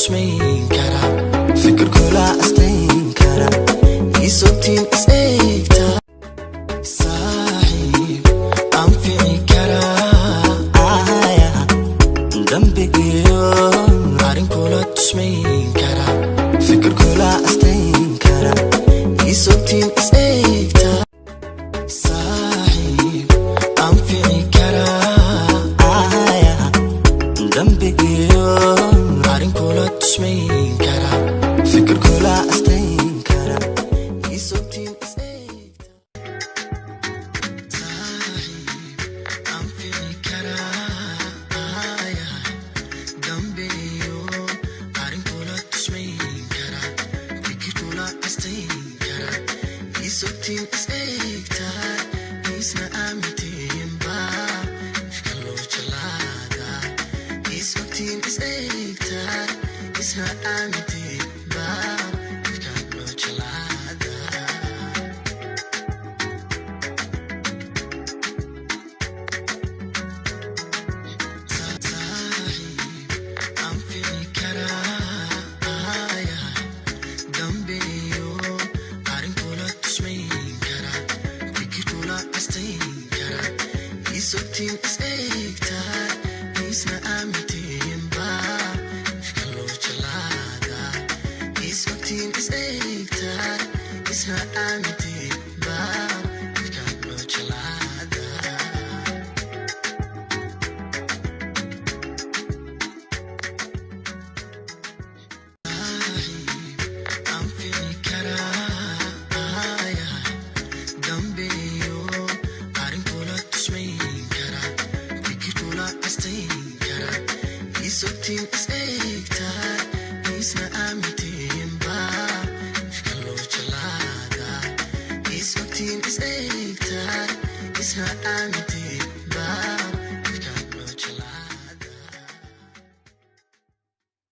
tusmayn kara fikirkula astayn kara isotin isegta sahib anfici kara dambi iyo arinkula tusmayn kara fikirkula astayn kara isotin isegta sahib anfici kara dambi iyo arinkula tusmayn kara fikirkula astayn kara isotin isegta sahib anfici kara dambi iyo arinkula tusmayn kara fikirkula astayn kara isotin isegta isna amitin ba fikalo jalada isotin isegta isna amitin ba fikalo jalada anfici kara dambi iyo arinkula tusmayn kara fikirkula astayn kara isotin isegta isna amitin ba fikalo jalada isotin isegta isna amitin ba fikalo jalada anfici kara dambi iyo arinkula tusmayn kara fikirkula astayn kara isotin isegta isna amitin ba fikalo jalada isotin isegta isna amitin